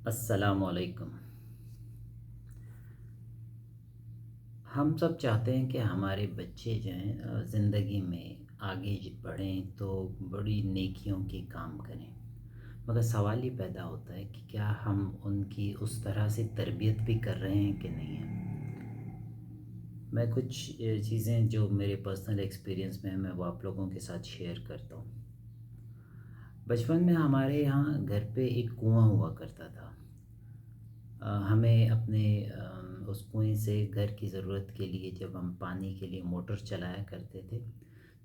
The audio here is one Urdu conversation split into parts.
السلام علیکم۔ ہم سب چاہتے ہیں کہ ہمارے بچے جو ہیں زندگی میں آگے بڑھیں تو بڑی نیکیوں کے کام کریں، مگر سوال یہ پیدا ہوتا ہے کہ کیا ہم ان کی اس طرح سے تربیت بھی کر رہے ہیں کہ نہیں ہیں۔ میں کچھ چیزیں جو میرے پرسنل ایکسپیرینس میں ہیں میں وہ آپ لوگوں کے ساتھ شیئر کرتا ہوں۔ بچپن میں ہمارے یہاں گھر پہ ایک کنواں ہوا کرتا تھا۔ ہمیں اپنے اس کنویں سے گھر کی ضرورت کے لیے جب ہم پانی کے لیے موٹر چلایا کرتے تھے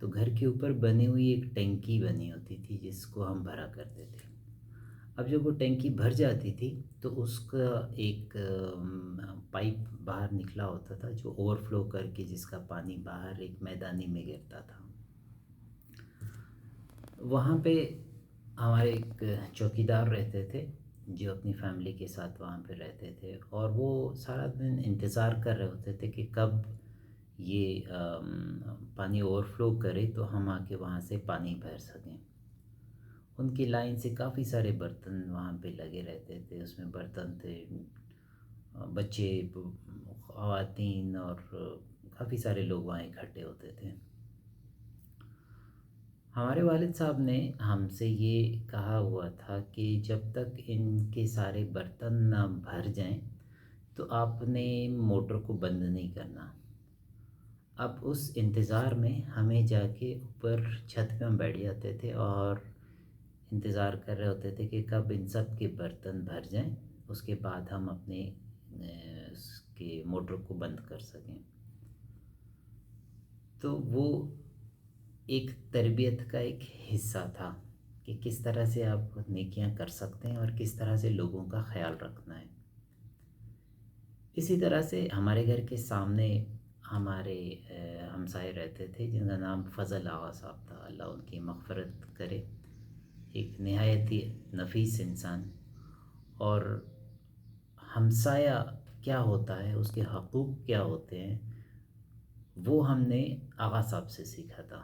تو گھر کے اوپر بنی ہوئی ایک ٹینکی بنی ہوتی تھی جس کو ہم بھرا کرتے تھے۔ اب جب وہ ٹینکی بھر جاتی تھی تو اس کا ایک پائپ باہر نکلا ہوتا تھا جو اوور فلو کر کے جس کا پانی باہر ایک میدانی میں گرتا تھا۔ وہاں پہ ہمارے ایک چوکیدار رہتے تھے جو اپنی فیملی کے ساتھ وہاں پہ رہتے تھے، اور وہ سارا دن انتظار کر رہے ہوتے تھے کہ کب یہ پانی اوور فلو کرے تو ہم آ کے وہاں سے پانی بھر سکیں۔ ان کی لائن سے کافی سارے برتن وہاں پہ لگے رہتے تھے، اس میں برتن تھے، بچے، خواتین، اور کافی سارے لوگ وہاں اکٹھے ہوتے تھے۔ ہمارے والد صاحب نے ہم سے یہ کہا ہوا تھا کہ جب تک ان کے سارے برتن نہ بھر جائیں تو آپ نے موٹر کو بند نہیں کرنا۔ اب اس انتظار میں ہمیں جا کے اوپر چھت پہ ہم بیٹھ جاتے تھے اور انتظار کر رہے ہوتے تھے کہ کب ان سب کے برتن بھر جائیں، اس کے بعد ہم اپنے اس کے موٹر کو بند کر سکیں۔ تو وہ ایک تربیت کا ایک حصہ تھا کہ کس طرح سے آپ نیکیاں کر سکتے ہیں اور کس طرح سے لوگوں کا خیال رکھنا ہے۔ اسی طرح سے ہمارے گھر کے سامنے ہمارے ہمسائے رہتے تھے جن کا نام فضل آغا صاحب تھا، اللہ ان کی مغفرت کرے۔ ایک نہایت ہی نفیس انسان، اور ہمسایہ کیا ہوتا ہے، اس کے حقوق کیا ہوتے ہیں، وہ ہم نے آغا صاحب سے سیکھا تھا۔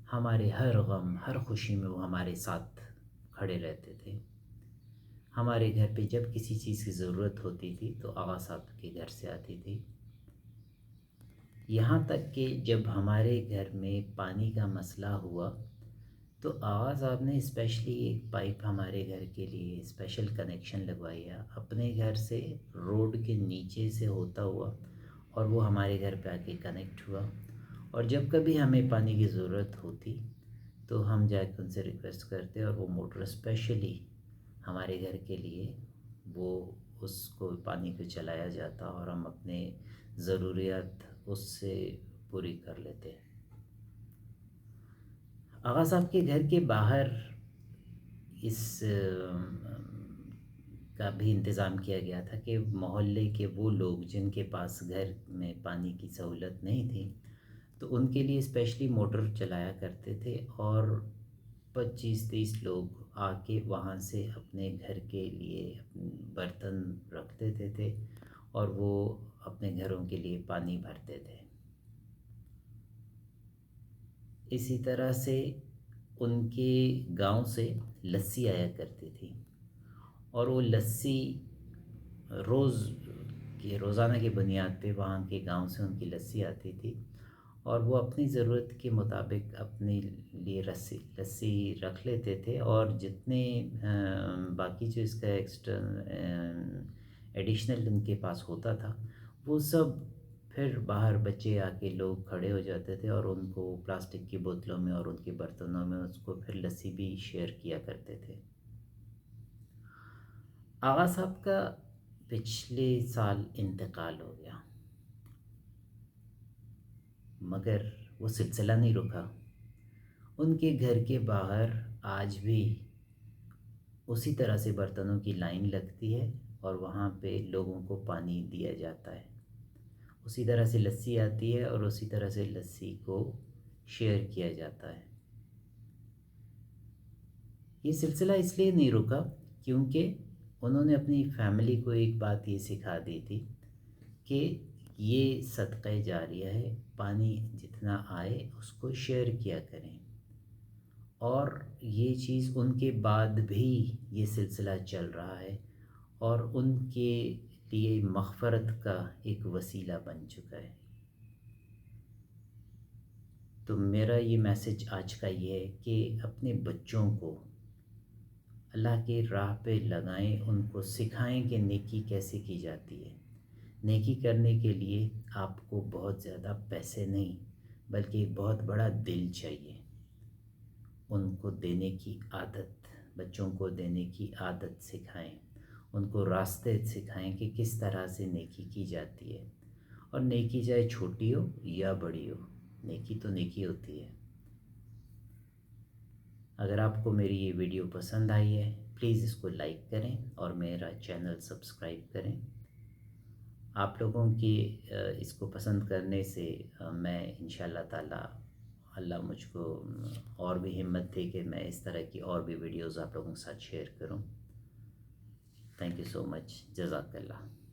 ہمارے ہر غم ہر خوشی میں وہ ہمارے ساتھ کھڑے رہتے تھے۔ ہمارے گھر پہ جب کسی چیز کی ضرورت ہوتی تھی تو آغا صاحب کے گھر سے آتی تھی۔ یہاں تک کہ جب ہمارے گھر میں پانی کا مسئلہ ہوا تو آغا صاحب نے اسپیشلی ایک پائپ ہمارے گھر کے لیے اسپیشل کنیکشن لگوایا اپنے گھر سے، روڈ کے نیچے سے ہوتا ہوا، اور وہ ہمارے گھر پہ آ کے کنیکٹ ہوا۔ اور جب کبھی ہمیں پانی کی ضرورت ہوتی تو ہم جا کے ان سے ریکویسٹ کرتے اور وہ موٹر اسپیشلی ہمارے گھر کے لیے وہ اس کو پانی کو چلایا جاتا اور ہم اپنے ضروریات اس سے پوری کر لیتے۔ آغا صاحب کے گھر کے باہر اس کا بھی انتظام کیا گیا تھا کہ محلے کے وہ لوگ جن کے پاس گھر میں پانی کی سہولت نہیں تھی تو ان کے لیے اسپیشلی موٹر چلایا کرتے تھے، اور 25-30 لوگ آ کے وہاں سے اپنے گھر کے لیے برتن رکھ دیتے تھے اور وہ اپنے گھروں کے لیے پانی بھرتے تھے۔ اسی طرح سے ان کے گاؤں سے لسی آیا کرتی تھی، اور وہ لسی روزانہ کی بنیاد پہ وہاں کے گاؤں سے ان کی لسی آتی تھی، اور وہ اپنی ضرورت کے مطابق اپنے لیے لسی رکھ لیتے تھے، اور جتنے باقی جو اس کا ایڈیشنل ان کے پاس ہوتا تھا وہ سب پھر باہر بچے آ کے لوگ کھڑے ہو جاتے تھے اور ان کو پلاسٹک کی بوتلوں میں اور ان کے برتنوں میں اس کو پھر لسی بھی شیئر کیا کرتے تھے۔ آغا صاحب کا پچھلے سال انتقال ہو گیا، مگر وہ سلسلہ نہیں رکا۔ ان کے گھر کے باہر آج بھی اسی طرح سے برتنوں کی لائن لگتی ہے اور وہاں پہ لوگوں کو پانی دیا جاتا ہے، اسی طرح سے لسی آتی ہے اور اسی طرح سے لسی کو شیئر کیا جاتا ہے۔ یہ سلسلہ اس لیے نہیں رکا کیونکہ انہوں نے اپنی فیملی کو ایک بات یہ سکھا دی تھی کہ یہ صدقہ جاریہ ہے، پانی جتنا آئے اس کو شیئر کیا کریں، اور یہ چیز ان کے بعد بھی یہ سلسلہ چل رہا ہے اور ان کے لیے مغفرت کا ایک وسیلہ بن چکا ہے۔ تو میرا یہ میسج آج کا یہ ہے کہ اپنے بچوں کو اللہ کی راہ پہ لگائیں، ان کو سکھائیں کہ نیکی کیسے کی جاتی ہے۔ نیکی کرنے کے لیے آپ کو بہت زیادہ پیسے نہیں بلکہ ایک بہت بڑا دل چاہیے۔ ان کو دینے کی عادت، بچوں کو دینے کی عادت سکھائیں، ان کو راستے سکھائیں کہ کس طرح سے نیکی کی جاتی ہے۔ اور نیکی چاہے چھوٹی ہو یا بڑی ہو، نیکی تو نیکی ہوتی ہے۔ اگر آپ کو میری یہ ویڈیو پسند آئی ہے پلیز اس کو لائک کریں اور میرا چینل سبسکرائب کریں۔ آپ لوگوں کی اس کو پسند کرنے سے میں انشاءاللہ تعالی اللہ مجھ کو اور بھی ہمت دے کہ میں اس طرح کی اور بھی ویڈیوز آپ لوگوں کے ساتھ شیئر کروں۔ تھینک یو سو مچ، جزاک اللہ۔